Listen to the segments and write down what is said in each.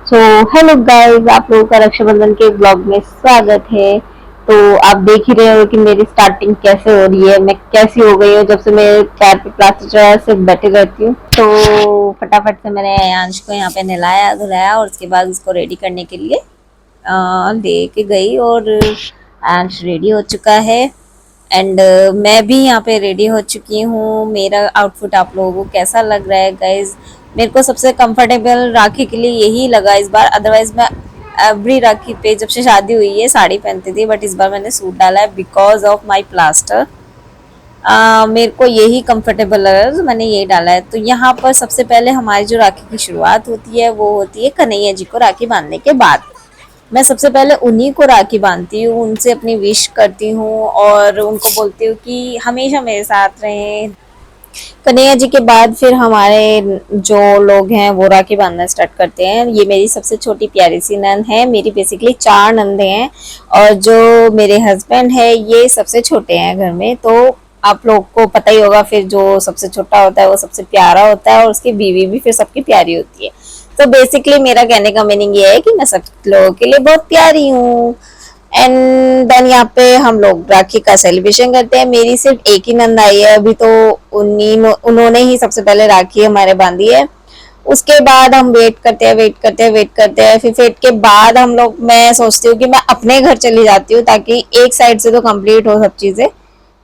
So hello guys, आप लोगों का रक्षाबंधन के ब्लॉग में स्वागत है। तो आप देख ही रहे हो कि मेरी स्टार्टिंग कैसे हो रही है, मैं कैसी हो गई हूँ जब से मेरे पैर पे प्लास्टर चढ़ा सिर्फ बैठी रहती हूँ। तो फटाफट से मैंने अंश को यहाँ पे नहलाया धुलाया और उसके बाद उसको रेडी करने के लिए लेके गई और अंश रेडी हो चुका है। एंड मैं भी यहाँ पे रेडी हो चुकी हूँ। मेरा आउटफिट आप लोगों को कैसा लग रहा है गाइज? मेरे को सबसे कंफर्टेबल राखी के लिए यही लगा इस बार। अदरवाइज मैं एवरी राखी पे जब से शादी हुई है साड़ी पहनती थी, बट इस बार मैंने सूट डाला है बिकॉज ऑफ माई प्लास्टर। मेरे को यही कंफर्टेबल लगा तो मैंने यही डाला है। तो यहाँ पर सबसे पहले हमारी जो राखी की शुरुआत होती है वो होती है कन्हैया जी को राखी बांधने के बाद। मैं सबसे पहले उन्हीं को राखी बांधती हूँ, उनसे अपनी विश करती हूँ और उनको बोलती हूँ कि हमेशा मेरे साथ रहें। कन्हैया जी के बाद फिर हमारे जो लोग हैं वो राखी बांधना स्टार्ट करते हैं। ये मेरी सबसे छोटी प्यारी सी नंद है। मेरी बेसिकली 4 नंदे हैं और जो मेरे हस्बैंड है ये सबसे छोटे हैं घर में। तो आप लोग को पता ही होगा, फिर जो सबसे छोटा होता है वो सबसे प्यारा होता है और उसकी बीवी भी फिर सबकी प्यारी होती है। तो बेसिकली मेरा कहने का मीनिंग ये है कि मैं सब लोगों के लिए बहुत प्यारी हूँ। एंड देन यहाँ पे हम लोग राखी का सेलिब्रेशन करते हैं। मेरी सिर्फ एक ही नंद आई है अभी, तो उन्होंने ही सबसे पहले राखी हमारे बांधी है। उसके बाद हम वेट करते हैं। फिर वेट के बाद हम लोग, मैं सोचती हूँ कि मैं अपने घर चली जाती हूँ ताकि एक साइड से तो कंप्लीट हो सब चीजें।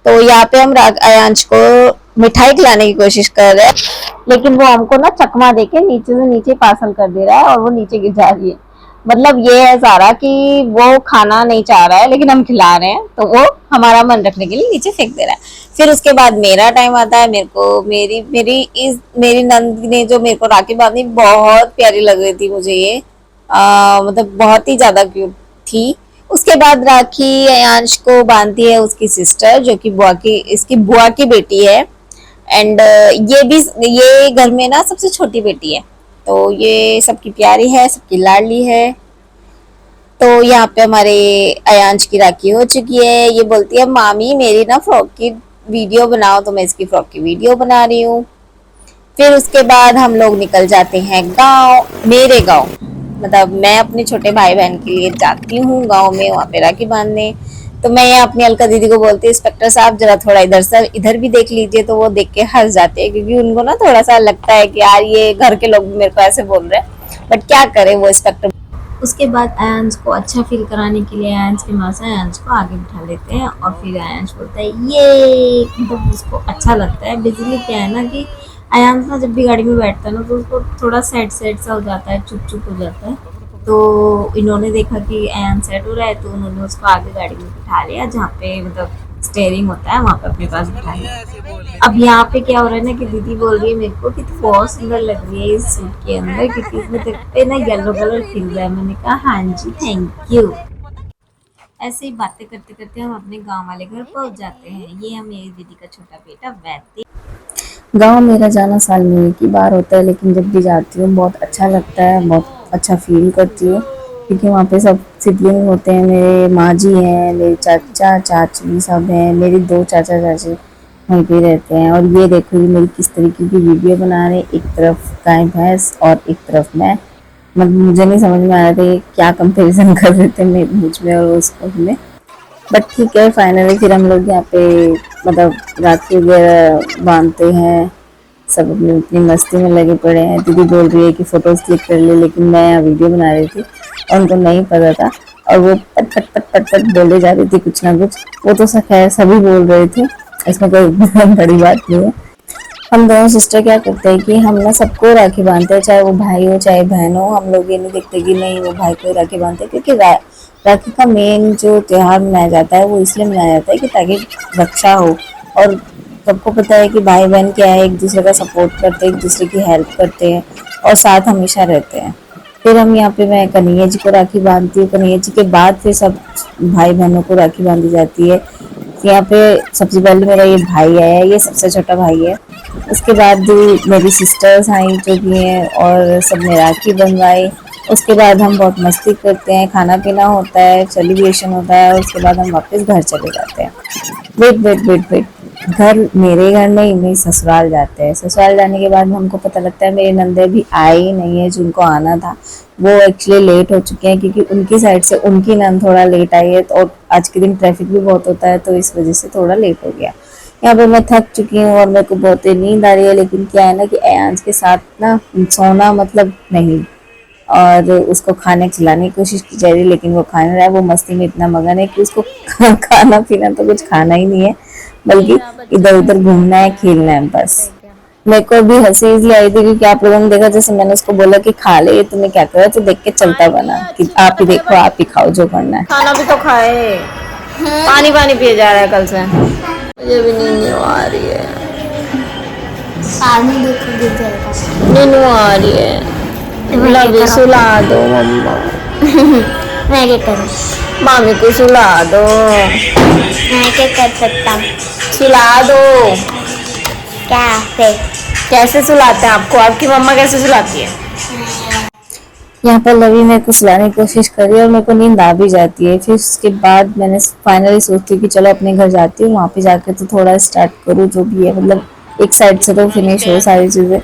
तो यहाँ पे हम अयांश को मिठाई खिलाने की कोशिश कर रहे हैं, लेकिन वो हमको ना चकमा देके नीचे से नीचे पार्सल कर दे रहा है और वो नीचे गिर जा रही है। मतलब ये है सारा कि वो खाना नहीं चाह रहा है लेकिन हम खिला रहे हैं, तो वो हमारा मन रखने के लिए नीचे फेंक दे रहा है। फिर उसके बाद मेरा टाइम आता है। मेरे को मेरी नंद ने जो मेरे को राखी बांधी बहुत प्यारी लग रही थी मुझे ये। मतलब बहुत ही ज्यादा क्यूट थी। उसके बाद राखी अयांश को बांधती है उसकी सिस्टर, जो कि इसकी बुआ की बेटी है। एंड ये घर में ना सबसे छोटी बेटी है। तो ये सबकी प्यारी है, सबकी लाडली है। तो यहाँ पे हमारे अयांश की राखी हो चुकी है। ये बोलती है मामी मेरी ना फ्रॉक की वीडियो बनाओ, तो मैं इसकी फ्रॉक की वीडियो बना रही हूँ। फिर उसके बाद हम लोग निकल जाते हैं गांव, मेरे गांव। मतलब मैं अपने छोटे भाई बहन के लिए जाती हूँ गांव में, वहाँ पे राखी बांधने। तो मैं यहाँ अपनी अलका दीदी को बोलती हूँ इंस्पेक्टर साहब जरा थोड़ा इधर भी देख लीजिए। तो वो देख के हंस जाते हैं क्योंकि उनको ना थोड़ा सा लगता है कि यार ये घर के लोग मेरे को ऐसे बोल रहे हैं, बट क्या करे वो इंस्पेक्टर। उसके बाद आयांश को अच्छा फील कराने के लिए आयांश के माँ से आयांश को आगे बिठा लेते हैं और फिर आयांश बोलता है ये, मतलब उसको अच्छा लगता है। बेसिकली क्या है ना कि आयांश ना जब भी गाड़ी में बैठता है ना तो उसको थोड़ा सैड सैड सा हो जाता है, चुप चुप हो जाता है। तो इन्होंने देखा कि आयांश सेट हो रहा है तो उन्होंने उसको आगे गाड़ी में बिठा लिया, जहाँ पे मतलब स्टेयरिंग होता है वहाँ पे अपने पास बिठा लिया। अब यहाँ पे क्या हो रहा है ना कि दीदी बोल रही है मेरे को कि तू बहुत सुंदर लग रही है इस सूट के अंदर, क्योंकि इसमें तेरे पे ना येलो कलर खिल रहा है। मैंने कहा हाँ जी थैंक यू। ऐसे ही बातें करते करते हम अपने गांव वाले घर पहुंच जाते हैं। ये है मेरी दीदी का छोटा बेटा वैद्य। गांव मेरा जाना साल में एक ही बार होता है, लेकिन जब भी जाती हूँ बहुत अच्छा लगता है, बहुत अच्छा फील करती हूँ क्योंकि वहाँ पे सब सिबलिंग होते हैं। मेरे माँ जी हैं, मेरे चाचा चाची सब हैं, मेरी 2 चाचा चाची वहीं पे रहते हैं। और ये देखो ये मेरी किस तरीके की वीडियो बना रहे हैं, एक तरफ गाय भैंस और एक तरफ मैं। मतलब मुझे नहीं समझ में आ रहा था ये क्या कंपैरिजन कर रहे थे मुझ में और उसको में। बट ठीक है, फाइनली फिर हम लोग यहाँ पे मतलब राखी वगैरह बांधते हैं। सब अपनी अपनी मस्ती में लगे पड़े हैं। दीदी बोल रही है कि फोटोज क्लिक कर ले, लेकिन मैं यहाँ वीडियो बना रही थी और उनको नहीं पता था और वो पट पट पट पट पट बोले जा रही थी कुछ ना कुछ। वो तो खैर सभी बोल रहे थे, इसमें कोई बड़ी बात नहीं है। हम दोनों सिस्टर क्या करते हैं कि हम ना सबको राखी बांधते हैं, चाहे वो भाई हो चाहे बहन हो। हम लोग ये नहीं देखते कि नहीं वो भाई को राखी बांधते हैं, क्योंकि राखी का मेन जो त्योहार मनाया जाता है वो इसलिए मनाया जाता है कि ताकि रक्षा हो। और सबको पता है कि भाई बहन क्या है, एक दूसरे का सपोर्ट करते हैं, एक दूसरे की हेल्प करते हैं और साथ हमेशा रहते हैं। फिर हम यहाँ पे मैं कन्हैया जी को राखी बांधती हूँ। कन्हैया जी के बाद फिर सब भाई बहनों को राखी बांधी जाती है। यहाँ पे सबसे पहले मेरा ये भाई आया, ये सबसे छोटा भाई है। उसके बाद मेरी सिस्टर्स आई जो भी हैं और सब ने राखी बनवाई। उसके बाद हम बहुत मस्ती करते हैं, खाना पीना होता है, सेलिब्रेशन होता है और उसके बाद हम वापस घर चले जाते हैं। वेट वेट वेट वेट, घर मेरे घर नहीं ससुराल जाते हैं। ससुराल जाने के बाद हमको पता लगता है मेरे नंदे भी आए ही नहीं है, जिनको आना था वो एक्चुअली लेट हो चुके हैं, क्योंकि उनकी साइड से उनकी नंद थोड़ा लेट आई है, तो और आज के दिन ट्रैफिक भी बहुत होता है, तो इस वजह से थोड़ा लेट हो गया। यहाँ पे मैं थक चुकी हूँ और मेरे को बहुत ही नींद आ रही है, लेकिन क्या है ना कि अयांश के साथ ना सोना मतलब नहीं, और उसको खाने खिलाने की कोशिश की जा रही है, लेकिन वो खा नहीं रहा है। वो मस्ती में इतना मगन है कि उसको खाना पीना तो कुछ खाना ही नहीं है, बल्कि इधर उधर घूमना है, खेलना है बस। मेरे को भी हंसी इसलिए आई थी क्योंकि आप लोगों ने देखा, जैसे मैंने उसको बोला कि खा ले, तुम्हें क्या करा, तो देख के चलता बना कि आप ही देखो, आप ही खाओ जो करना है। खाना भी तो खाए। पानी पानी पिए जा रहा है कल से। मुझे भी नींद आ रही है। पानी देखो गिर जाएगा। नींद आ रही है। लवी सुला दो मम्मा। मैं क्या करूँ? मामी को सुला दो। मैं क्या कर सकता हूँ? सुला दो। क्या फिर? कैसे सुलाते हैं आपको? आपकी मम्मा कैसे सुलाती है? यहाँ पर लवी मेरे को सुलाने की कोशिश कर रही है और मेरे को नींद आ भी जाती है। फिर उसके बाद मैंने फाइनली सोचती हूँ कि चलो अपने घर जाती हूँ, वहाँ पे जाकर तो थोड़ा स्टार्ट करूँ जो भी है, मतलब एक साइड से तो फिनिश हो सारी चीज़ें,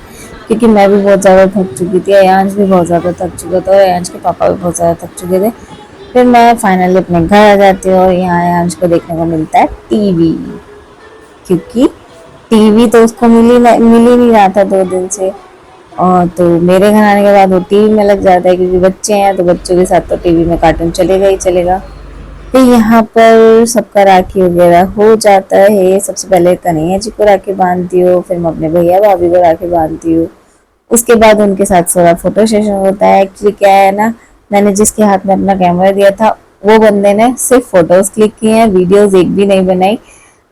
क्योंकि मैं भी बहुत ज़्यादा थक चुकी थी, अयांश भी बहुत ज़्यादा थक चुका था और अयांश के पापा भी बहुत ज़्यादा थक चुके थे। फिर मैं फाइनली अपने घर आ जाती हूँ और यहाँ अयांश को देखने को मिलता है टीवी, क्योंकि टीवी तो उसको मिल ही नहीं रहा था 2 दिन से। और तो मेरे घर आने के बाद वो टीवी में लग जाता है, क्योंकि बच्चे हैं तो बच्चों के साथ तो टीवी में कार्टून चलेगा ही चलेगा। फिर यहाँ पर सबका राखी वगैरह हो जाता है। सबसे पहले कन्हैया जी को राखी बांधती हूँ, फिर मैं अपने भैया भाभी को राखी बांधती हूँ। उसके बाद उनके साथ थोड़ा फोटो सेशन होता है। एक्चुअली क्या है ना, मैंने जिसके हाथ में अपना कैमरा दिया था वो बंदे ने सिर्फ फोटोज क्लिक किए हैं, वीडियोज एक भी नहीं बनाई,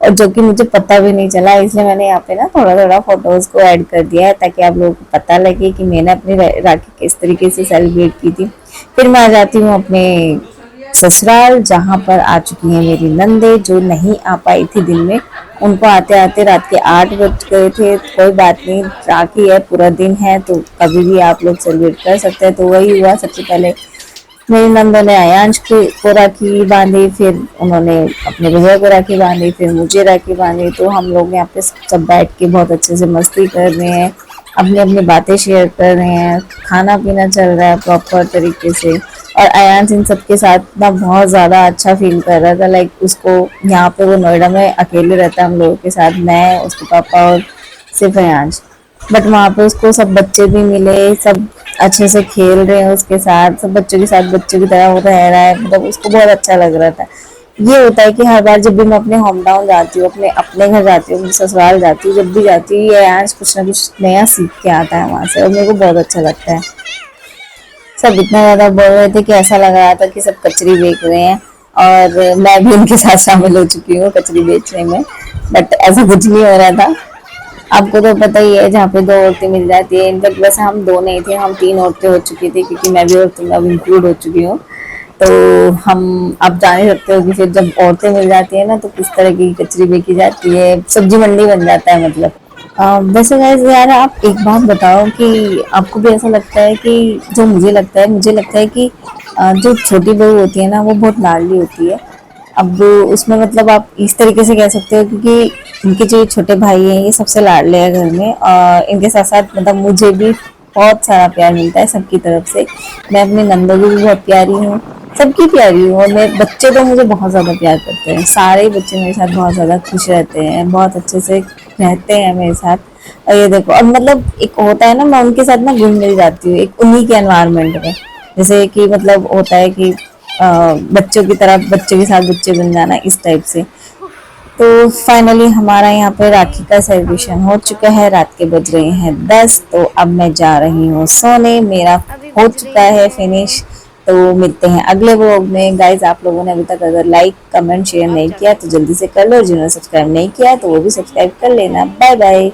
और जो कि मुझे पता भी नहीं चला, इसलिए मैंने यहाँ पे ना थोड़ा थोड़ा फोटोज को ऐड कर दिया है, ताकि आप लोगों को पता लगे कि मैंने अपनी राखी किस तरीके से सेलिब्रेट की थी। फिर मैं आ जाती हूँ अपने ससुराल, जहाँ पर आ चुकी हैं मेरी नंदे, जो नहीं आ पाई थी दिन में। उनको आते आते रात के 8 बज गए थे। कोई बात नहीं, राखी है, पूरा दिन है, तो कभी भी आप लोग सेलिब्रेट कर सकते हैं। तो वही हुआ, सबसे पहले मेरी नंदों ने अयांश को राखी बांधी, फिर उन्होंने अपने भैया को राखी बांधी, फिर मुझे राखी बांधी। तो हम लोग यहाँ पे सब बैठ के बहुत अच्छे से मस्ती कर रहे हैं, अपनी अपनी बातें शेयर कर रहे हैं, खाना पीना चल रहा है प्रॉपर तरीके से। और अयांश इन सब के साथ ना बहुत ज़्यादा अच्छा फील कर रहा था, लाइक उसको यहाँ पे, वो नोएडा में अकेले रहता है हम लोगों के साथ, मैं, उसके पापा और सिर्फ अयांश। बट वहाँ पे उसको सब बच्चे भी मिले, सब अच्छे से खेल रहे हैं उसके साथ, सब बच्चों के साथ बच्चों की तरह वो रह रहा है, मतलब उसको बहुत अच्छा लग रहा था। ये होता है कि हर बार जब भी मैं अपने होम टाउन जाती हूँ, अपने अपने घर जाती हूँ, ससुराल जाती हूँ, जब भी जाती हूँ, ये आज कुछ ना कुछ नया सीख के आता है वहाँ से, और मेरे को बहुत अच्छा लगता है। सब इतना ज़्यादा बोल रहे थे कि ऐसा लग रहा था कि सब कचरी बेच रहे हैं, और मैं भी उनके साथ शामिल हो चुकी हूँ कचरी बेचने में, बट ऐसा कुछ नहीं हो रहा था। आपको तो पता ही है, जहाँ पे 2 औरतें मिल जाती है, इनफैक्ट वैसे हम 2 नहीं थे, हम 3 औरतें हो चुकी थी, क्योंकि मैं भी औरतों में अब इंक्लूड हो चुकी हूँ। तो हम आप जान ही सकते हो कि फिर जब औरतें मिल जाती है ना, तो किस तरह की कचरी बेची जाती है, सब्जी मंडी बन जाता है मतलब। वैसे गाइस यार, आप एक बात बताओ कि आपको भी ऐसा लगता है कि, जो मुझे लगता है कि जो छोटी बहू होती है ना, वो बहुत लाडली होती है। अब उसमें मतलब आप इस तरीके से कह सकते हो, क्योंकि इनके जो छोटे भाई हैं ये सबसे लाडले हैं घर में, और इनके साथ साथ मतलब मुझे भी बहुत सारा प्यार मिलता है सबकी तरफ से। मैं अपनी नंदों की भी बहुत प्यारी हूँ, सबकी प्यारी हूँ, और मेरे बच्चे तो मुझे बहुत ज़्यादा प्यार करते हैं। सारे ही बच्चे मेरे साथ बहुत ज़्यादा खुश रहते हैं, बहुत अच्छे से रहते हैं मेरे साथ। और ये देखो, और मतलब एक होता है ना, मैं उनके साथ ना घुल मिल जाती हूँ एक उन्हीं के एनवायरनमेंट में। जैसे कि मतलब होता है कि बच्चों की तरह बच्चों के साथ बच्चे बन जाना, इस टाइप से। तो फाइनली हमारा यहाँ पे राखी का सेलिब्रेशन हो चुका है, रात के बज रहे हैं 10, तो अब मैं जा रही हूँ सोने, मेरा हो चुका है फिनिश। तो मिलते हैं अगले व्लॉग में। गाइज, आप लोगों ने अभी तक अगर लाइक कमेंट शेयर नहीं किया तो जल्दी से कर लो, जिन्होंने सब्सक्राइब नहीं किया तो वो भी सब्सक्राइब कर लेना। Bye bye.